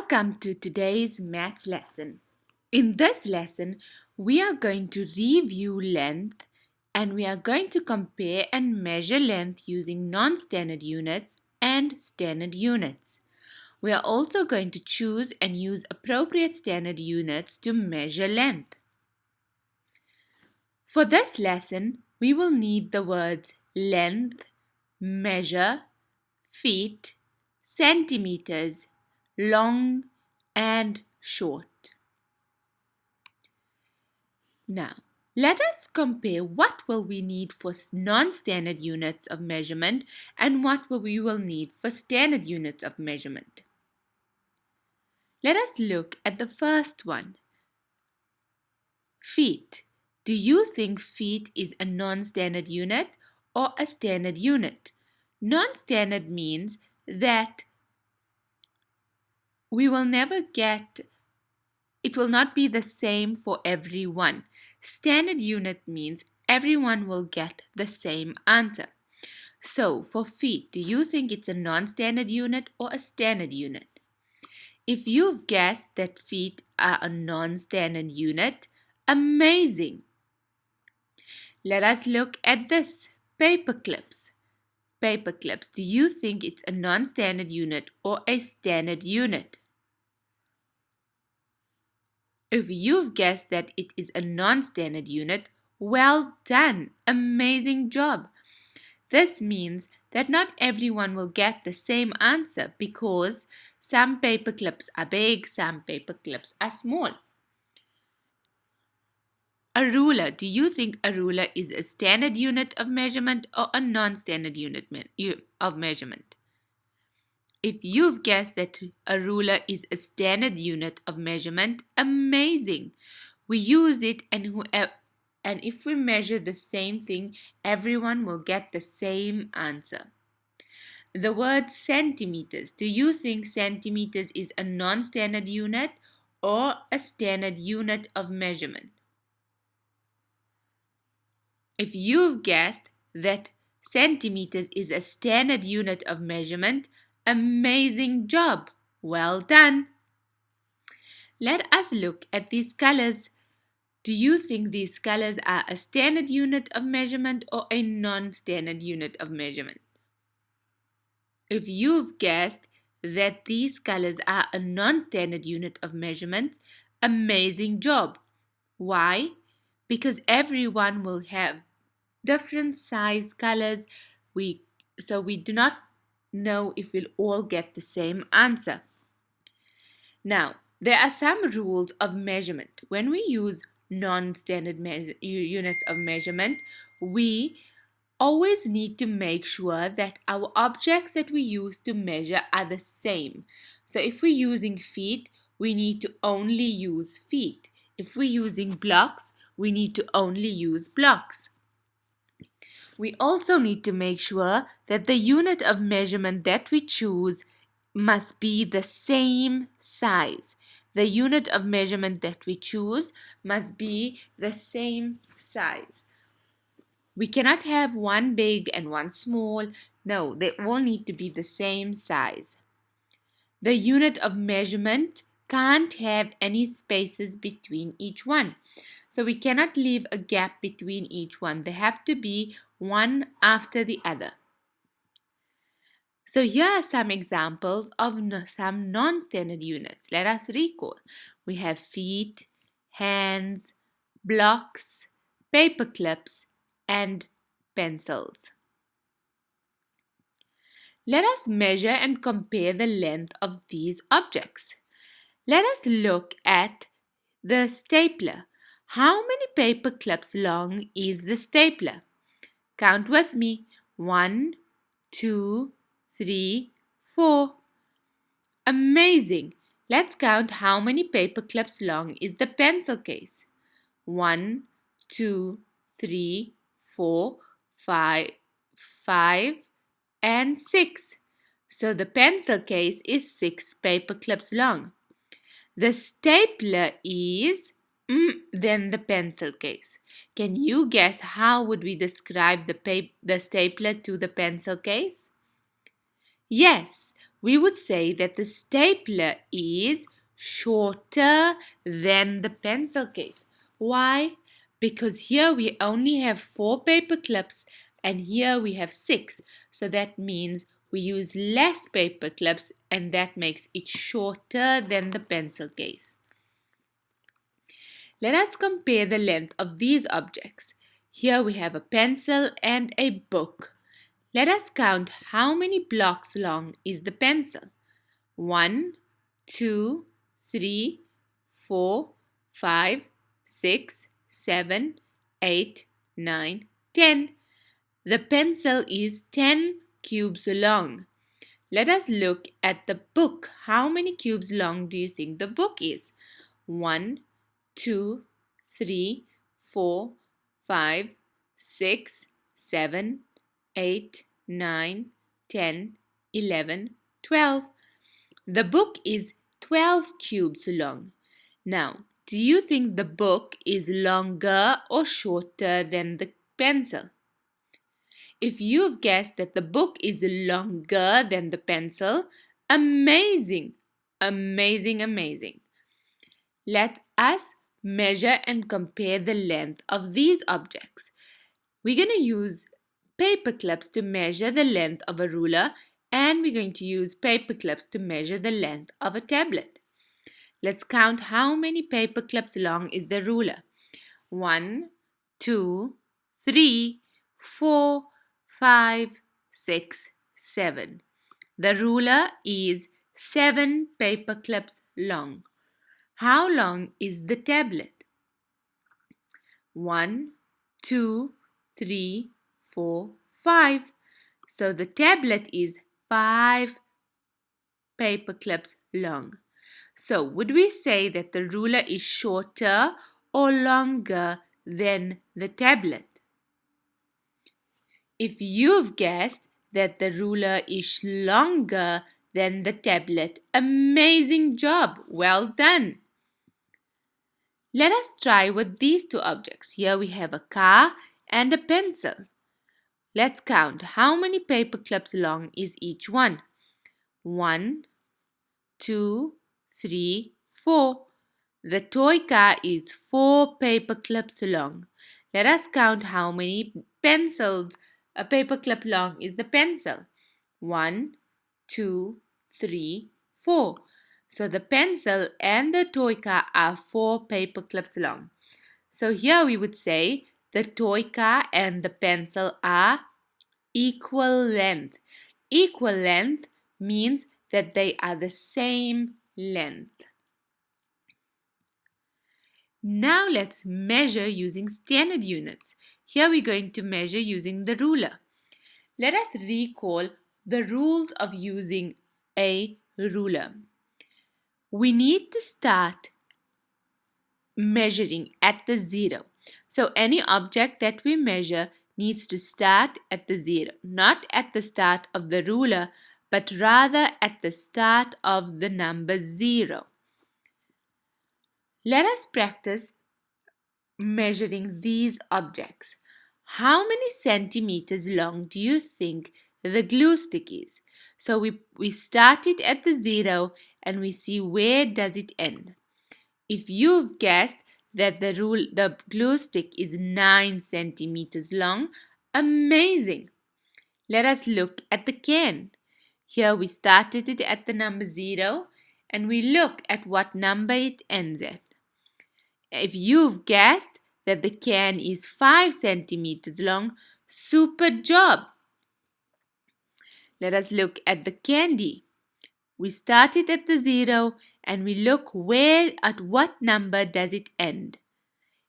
Welcome to today's maths lesson. In this lesson, we are going to review length and we are going to compare and measure length using non-standard units and standard units. We are also going to choose and use appropriate standard units to measure length. For this lesson, we will need the words length, measure, feet, centimeters, long and short. Now, let us compare what will we need for non-standard units of measurement and what we will need for standard units of measurement. Let us look at the first one. Feet. Do you think feet is a non-standard unit or a standard unit? Non-standard means that it will not be the same for everyone. Standard unit means everyone will get the same answer. So for feet, do you think it's a non-standard unit or a standard unit? If you've guessed that feet are a non-standard unit, amazing! Let us look at this, paper clips. Paper clips, do you think it's a non-standard unit or a standard unit? If you've guessed that it is a non-standard unit, well done! Amazing job! This means that not everyone will get the same answer because some paper clips are big, some paper clips are small. A ruler. Do you think a ruler is a standard unit of measurement or a non-standard unit of measurement? If you've guessed that a ruler is a standard unit of measurement, amazing! We use it and if we measure the same thing, everyone will get the same answer. The word centimeters. Do you think centimeters is a non-standard unit or a standard unit of measurement? If you've guessed that centimeters is a standard unit of measurement, amazing job! Well done! Let us look at these colors. Do you think these colors are a standard unit of measurement or a non-standard unit of measurement? If you've guessed that these colors are a non-standard unit of measurement, amazing job! Why? Because everyone will have different size colors, so we do not know if we'll all get the same answer. Now, there are some rules of measurement. When we use non-standard units of measurement, we always need to make sure that our objects that we use to measure are the same. So if we're using feet, we need to only use feet. If we're using blocks, we need to only use blocks. We also need to make sure that the unit of measurement that we choose must be the same size. The unit of measurement that we choose must be the same size. We cannot have one big and one small. No, they all need to be the same size. The unit of measurement can't have any spaces between each one. So we cannot leave a gap between each one. They have to be one after the other. So here are some examples of some non-standard units. Let us recall. We have feet, hands, blocks, paper clips, and pencils. Let us measure and compare the length of these objects. Let us look at the stapler. How many paper clips long is the stapler? Count with me. 1, 2, 3, 4. Amazing! Let's count how many paper clips long is the pencil case. 1, 2, 3, 4, 5, and 6. So the pencil case is 6 paper clips long. The stapler is then the pencil case. Can you guess how would we describe the stapler to the pencil case? Yes, we would say that the stapler is shorter than the pencil case. Why? Because here we only have 4 paper clips and here we have 6. So that means we use less paper clips and that makes it shorter than the pencil case. Let us compare the length of these objects. Here we have a pencil and a book. Let us count how many blocks long is the pencil. 1, 2, 3, 4, 5, 6, 7, 8, 9, 10. The pencil is 10 cubes long. Let us look at the book. How many cubes long do you think the book is? 1, 2, 3, 4, 5, 6, 7, 8, 9, 10, 11, 12. The book is 12 cubes long. Now, do you think the book is longer or shorter than the pencil? If you've guessed that the book is longer than the pencil, amazing, amazing, amazing. Let us measure and compare the length of these objects. We're going to use paper clips to measure the length of a ruler, and we're going to use paper clips to measure the length of a tablet. Let's count how many paper clips long is the ruler. 1, 2, 3, 4, 5, 6, 7. The ruler is 7 paper clips long. How long is the tablet? 1, 2, 3, 4, 5. So the tablet is 5 paper clips long. So would we say that the ruler is shorter or longer than the tablet? If you've guessed that the ruler is longer than the tablet, amazing job! Well done! Let us try with these two objects. Here we have a car and a pencil. Let's count how many paper clips long is each one. 1, 2, 3, 4. The toy car is 4 paper clips long. Let us count how many pencils a paper clip long is the pencil. 1, 2, 3, 4. So the pencil and the toy car are 4 paper clips long. So here we would say the toy car and the pencil are equal length. Equal length means that they are the same length. Now let's measure using standard units. Here we're going to measure using the ruler. Let us recall the rules of using a ruler. We need to start measuring at the 0. So any object that we measure needs to start at the 0, not at the start of the ruler, but rather at the start of the number 0. Let us practice measuring these objects. How many centimeters long do you think the glue stick is? So we started at the 0 and we see where does it end. If you've guessed that the glue stick is 9 centimeters long, amazing! Let us look at the can. Here we started it at the number 0 and we look at what number it ends at. If you've guessed that the can is 5 centimeters long, super job! Let us look at the candy. We started at the 0 and we look at what number does it end.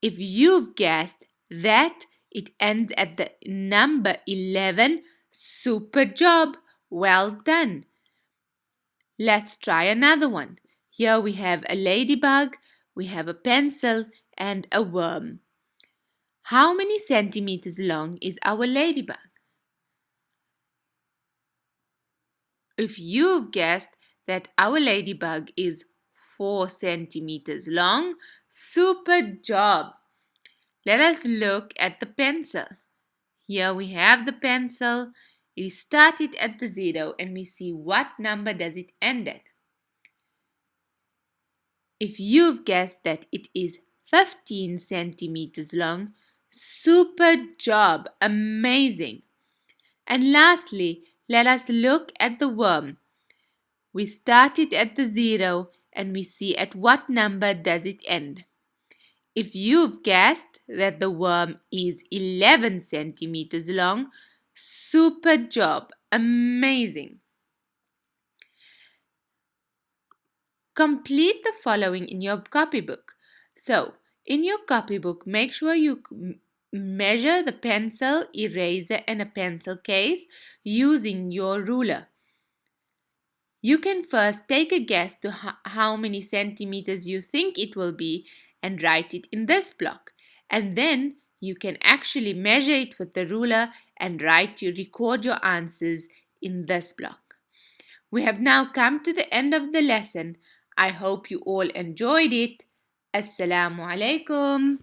If you've guessed that it ends at the number 11, super job! Well done! Let's try another one. Here we have a ladybug, we have a pencil and a worm. How many centimeters long is our ladybug? If you've guessed that our ladybug is 4 centimeters long, super job! Let us look at the pencil. Here we have the pencil We start it at the 0 and we see what number does it end at. If you've guessed that it is 15 centimeters long, super job, amazing. And lastly, let us look at the worm. We start it at the 0 and we see at what number does it end. If you've guessed that the worm is 11 centimeters long, super job, amazing. Complete the following in your copybook. So, in your copybook, make sure you measure the pencil, eraser, and a pencil case using your ruler. You can first take a guess to how many centimeters you think it will be and write it in this block. And then you can actually measure it with the ruler and record your answers in this block. We have now come to the end of the lesson. I hope you all enjoyed it. Assalamu alaikum.